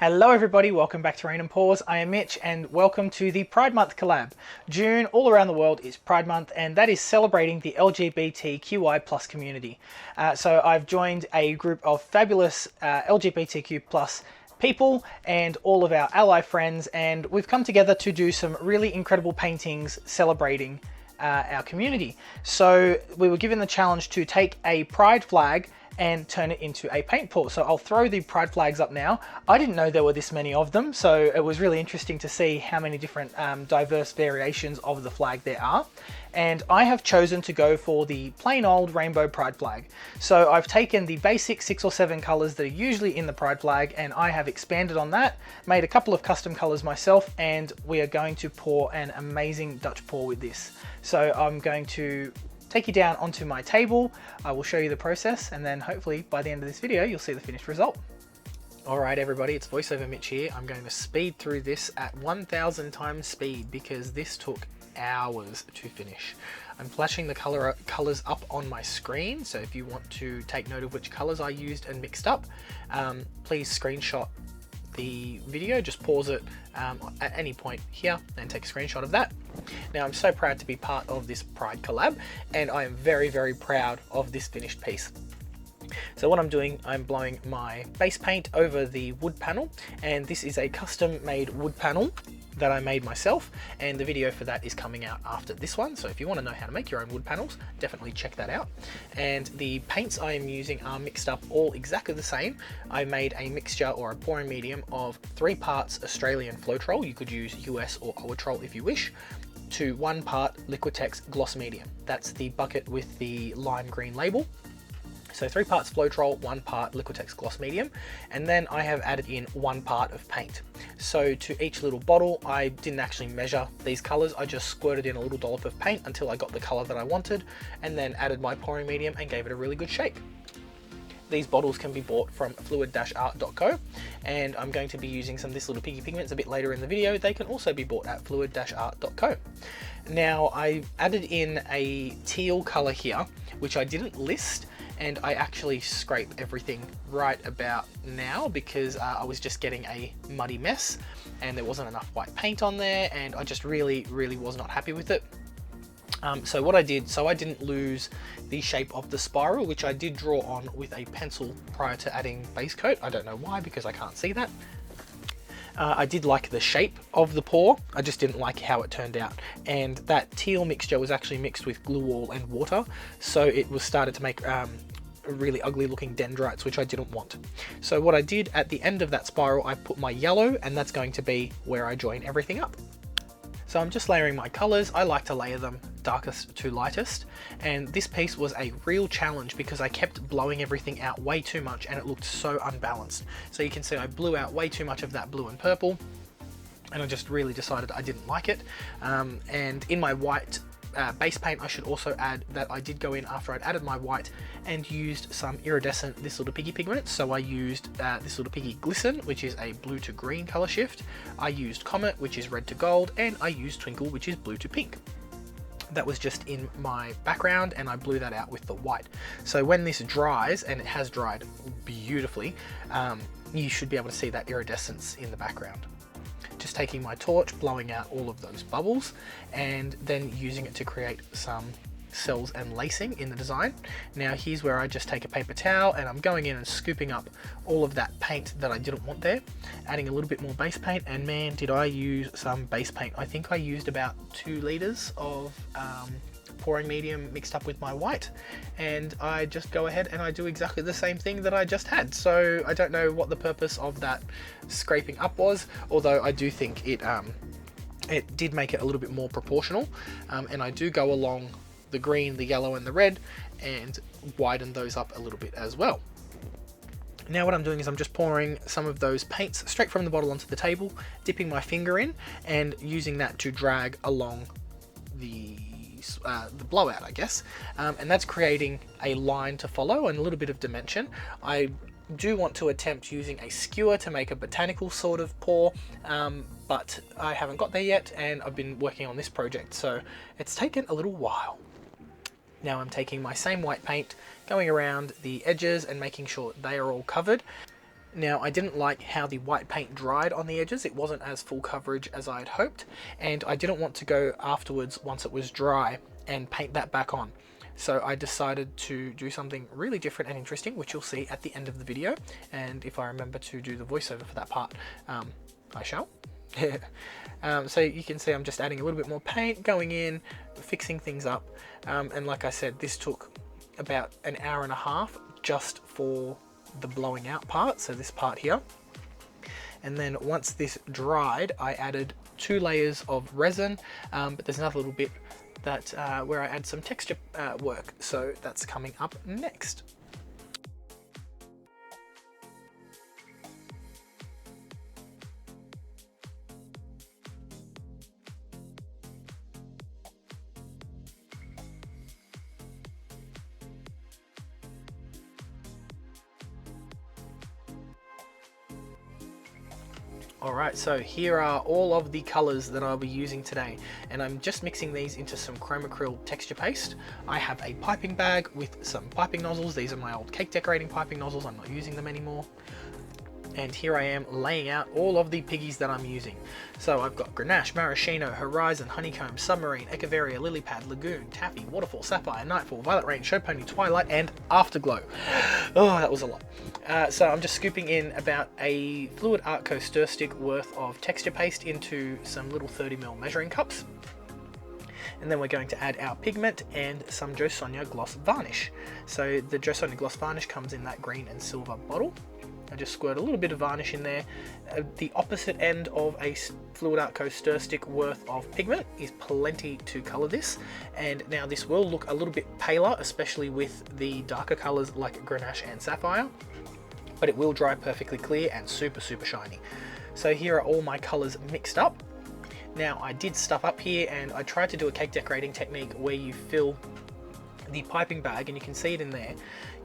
Hello everybody, welcome back to Rain and Pours. I am Mitch and welcome to the Pride Month collab. June, all around the world, is Pride Month and that is celebrating the LGBTQI plus community. So I've joined a group of fabulous LGBTQ plus people and all of our ally friends, and we've come together to do some really incredible paintings celebrating our community. So we were given the challenge to take a pride flag and turn it into a paint pour. So I'll throw the pride flags up now. I didn't know there were this many of them, so it was really interesting to see how many different diverse variations of the flag there are. And I have chosen to go for the plain old rainbow pride flag. So I've taken the basic 6 or 7 colors that are usually in the pride flag and I have expanded on that, made a couple of custom colors myself, and we are going to pour an amazing Dutch pour with this. So I'm going to take you down onto my table. I will show you the process and then hopefully by the end of this video you'll see the finished result. Alright everybody, it's VoiceOver Mitch here. I'm going to speed through this at 1000 times speed because this took hours to finish. I'm flashing the colors up on my screen, so if you want to take note of which colors I used and mixed up, please screenshot the video, just pause it at any point here and take a screenshot of that. Now I'm so proud to be part of this Pride collab and I am very, very proud of this finished piece. So what I'm doing, I'm blowing my base paint over the wood panel, and this is a custom made wood panel that I made myself, and the video for that is coming out after this one. So if you want to know how to make your own wood panels, definitely check that out. And the paints I am using are mixed up all exactly the same. I made a mixture or a pouring medium of 3 parts Australian Floetrol, you could use US or Owatrol if you wish, to 1 part Liquitex Gloss Medium. That's the bucket with the lime green label. So 3 parts Floetrol, 1 part Liquitex Gloss Medium, and then I have added in 1 part of paint. So to each little bottle, I didn't actually measure these colors, I just squirted in a little dollop of paint until I got the color that I wanted, and then added my pouring medium and gave it a really good shake. These bottles can be bought from fluid-art.co, and I'm going to be using some This Little Piggy pigments a bit later in the video. They can also be bought at fluid-art.co. Now I added in a teal color here, which I didn't list, and I actually scrape everything right about now because I was just getting a muddy mess and there wasn't enough white paint on there, and I just really was not happy with it. So what I did, so I didn't lose the shape of the spiral, which I did draw on with a pencil prior to adding base coat. I don't know why, because I can't see that. I did like the shape of the pour, I just didn't like how it turned out. And that teal mixture was actually mixed with glue wall and water, so it was started to make really ugly looking dendrites, which I didn't want. So what I did at the end of that spiral, I put my yellow, and that's going to be where I join everything up. So I'm just layering my colors. I like to layer them darkest to lightest, and this piece was a real challenge because I kept blowing everything out way too much and it looked so unbalanced. So you can see I blew out way too much of that blue and purple, and I just really decided I didn't like it. And in my white base paint, I should also add that I did go in after I'd added my white and used some iridescent This Little Piggy pigments. So I used This Little Piggy Glisten, which is a blue to green color shift. I used Comet, which is red to gold, and I used Twinkle, which is blue to pink. That was just in my background and I blew that out with the white. So when this dries, and it has dried beautifully, you should be able to see that iridescence in the background. Just taking my torch, blowing out all of those bubbles, and then using it to create some cells and lacing in the design. Now here's where I just take a paper towel and I'm going in and scooping up all of that paint that I didn't want there, adding a little bit more base paint, and man did I use some base paint. I think I used about 2 liters of pouring medium mixed up with my white, and I just go ahead and I do exactly the same thing that I just had. So I don't know what the purpose of that scraping up was, although I do think it did make it a little bit more proportional, and I do go along the green, the yellow and the red and widen those up a little bit as well. Now what I'm doing is I'm just pouring some of those paints straight from the bottle onto the table, dipping my finger in and using that to drag along the blowout, I guess, and that's creating a line to follow and a little bit of dimension. I do want to attempt using a skewer to make a botanical sort of pour, but I haven't got there yet, and I've been working on this project, so it's taken a little while. Now I'm taking my same white paint, going around the edges and making sure they are all covered. Now, I didn't like how the white paint dried on the edges. It wasn't as full coverage as I had hoped, and I didn't want to go afterwards once it was dry and paint that back on. So I decided to do something really different and interesting, which you'll see at the end of the video. And if I remember to do the voiceover for that part, I shall. So you can see I'm just adding a little bit more paint, going in, fixing things up. And like I said, this took about an hour and a half just for the blowing out part, so this part here. And then once this dried, I added 2 layers of resin, but there's another little bit that where I add some texture work, so that's coming up next. Alright, so here are all of the colours that I'll be using today, and I'm just mixing these into some chromacryl texture paste. I have a piping bag with some piping nozzles. These are my old cake decorating piping nozzles, I'm not using them anymore. And here I am laying out all of the piggies that I'm using. So I've got Grenache, Maraschino, Horizon, Honeycomb, Submarine, Echeveria, Lilypad, Lagoon, Taffy, Waterfall, Sapphire, Nightfall, Violet Rain, Show Pony, Twilight, and Afterglow. Oh, that was a lot. So I'm just scooping in about a Fluid Art Co stir stick worth of texture paste into some little 30ml measuring cups. And then we're going to add our pigment and some Jo Sonja gloss varnish. So the Jo Sonja gloss varnish comes in that green and silver bottle. I just squirt a little bit of varnish in there. The opposite end of a Fluid Art Co stir stick worth of pigment is plenty to colour this. And now this will look a little bit paler, especially with the darker colours like Grenache and Sapphire, but it will dry perfectly clear and super shiny. So here are all my colours mixed up. Now I did stuff up here and I tried to do a cake decorating technique where you fill the piping bag, and you can see it in there.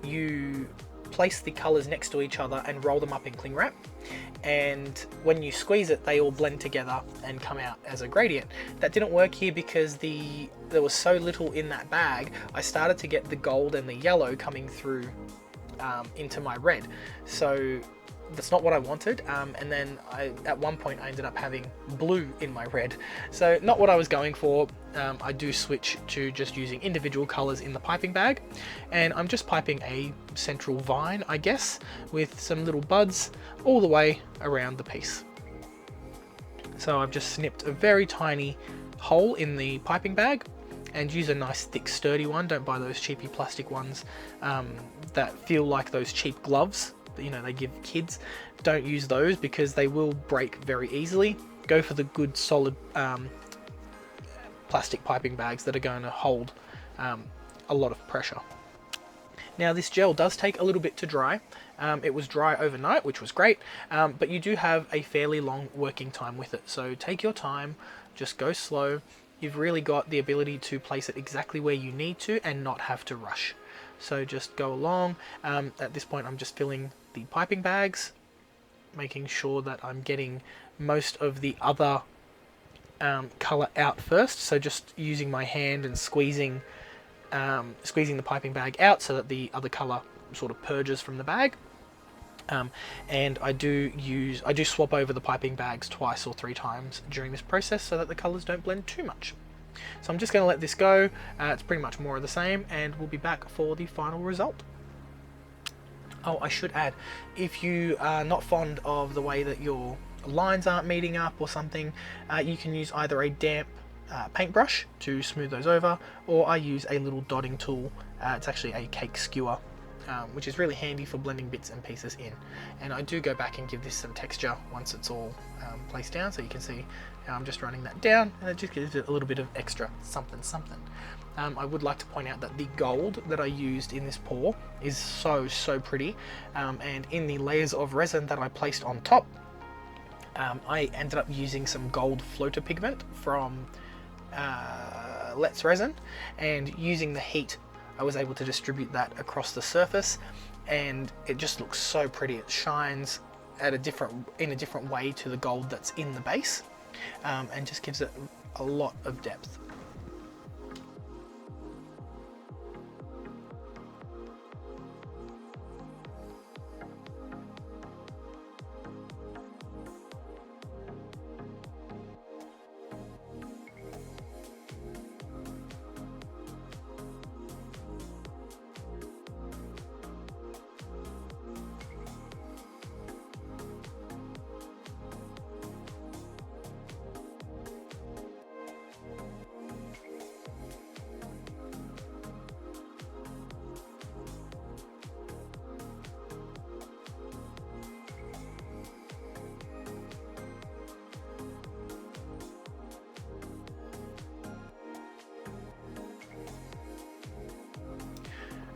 You place the colours next to each other and roll them up in cling wrap, and when you squeeze it they all blend together and come out as a gradient. That didn't work here because there was so little in that bag. I started to get the gold and the yellow coming through into my red, so that's not what I wanted. And then at one point I ended up having blue in my red, so not what I was going for. I do switch to just using individual colours in the piping bag, and I'm just piping a central vine, I guess, with some little buds all the way around the piece. So I've just snipped a very tiny hole in the piping bag, and use a nice thick sturdy one. Don't buy those cheapy plastic ones that feel like those cheap gloves that they give kids. Don't use those because they will break very easily. Go for the good solid plastic piping bags that are going to hold a lot of pressure. Now this gel does take a little bit to dry. It was dry overnight, which was great, but you do have a fairly long working time with it, so take your time, just go slow. You've really got the ability to place it exactly where you need to and not have to rush. So just go along. At this point I'm just filling the piping bags, making sure that I'm getting most of the other colour out first. So just using my hand and squeezing the piping bag out so that the other colour sort of purges from the bag. And I do swap over the piping bags twice or 3 times during this process so that the colours don't blend too much. So I'm just going to let this go. It's pretty much more of the same, and we'll be back for the final result. Oh, I should add, if you are not fond of the way that your lines aren't meeting up or something, you can use either a damp paintbrush to smooth those over, or I use a little dotting tool. It's actually a cake skewer, which is really handy for blending bits and pieces in. And I do go back and give this some texture once it's all placed down, so you can see how I'm just running that down, and it just gives it a little bit of extra something. I would like to point out that the gold that I used in this pour is so pretty, and in the layers of resin that I placed on top, I ended up using some gold floater pigment from Let's Resin, and using the heat I was able to distribute that across the surface, and it just looks so pretty. It shines in a different way to the gold that's in the base, and just gives it a lot of depth.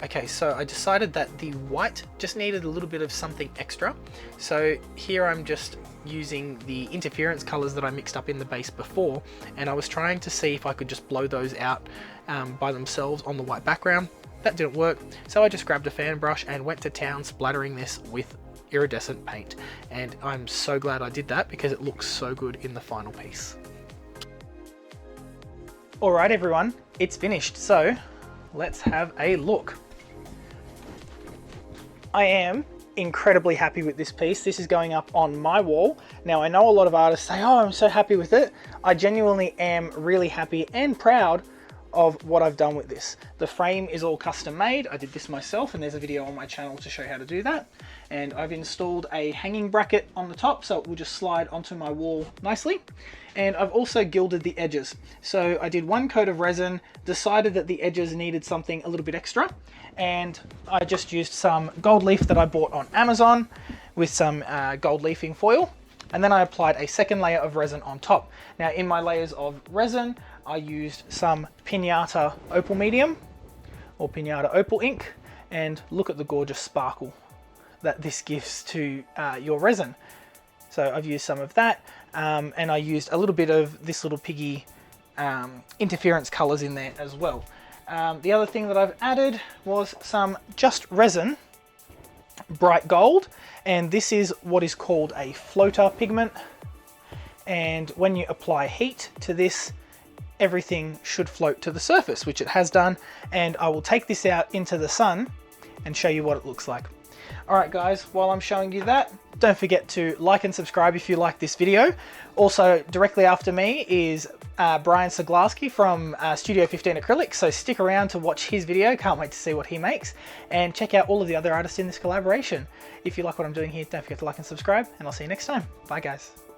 Okay, so I decided that the white just needed a little bit of something extra. So here I'm just using the interference colors that I mixed up in the base before, and I was trying to see if I could just blow those out by themselves on the white background. That didn't work, so I just grabbed a fan brush and went to town splattering this with iridescent paint. And I'm so glad I did that because it looks so good in the final piece. All right, everyone, it's finished. So let's have a look. I am incredibly happy with this piece. This is going up on my wall. Now, I know a lot of artists say, oh, I'm so happy with it. I genuinely am really happy and proud of what I've done with this. The frame is all custom made. I did this myself, and there's a video on my channel to show how to do that. And I've installed a hanging bracket on the top so it will just slide onto my wall nicely. And I've also gilded the edges. So I did one coat of resin, decided that the edges needed something a little bit extra, and I just used some gold leaf that I bought on Amazon with some gold leafing foil. And then I applied a second layer of resin on top. Now, in my layers of resin, I used some Pinata Opal Medium or Pinata Opal ink, and look at the gorgeous sparkle that this gives to your resin. So I've used some of that, and I used a little bit of This Little Piggy interference colors in there as well. The other thing that I've added was some just resin, bright gold, and this is what is called a floater pigment. And when you apply heat to this, everything should float to the surface, which it has done. And I will take this out into the sun and show you what it looks like. All right, guys, while I'm showing you that, don't forget to like and subscribe if you like this video. Also, directly after me is Brian Saglarski from Studio 15 Acrylics, so stick around to watch his video. Can't wait to see what he makes, and check out all of the other artists in this collaboration. If you like what I'm doing here, don't forget to like and subscribe, and I'll see you next time. Bye, guys.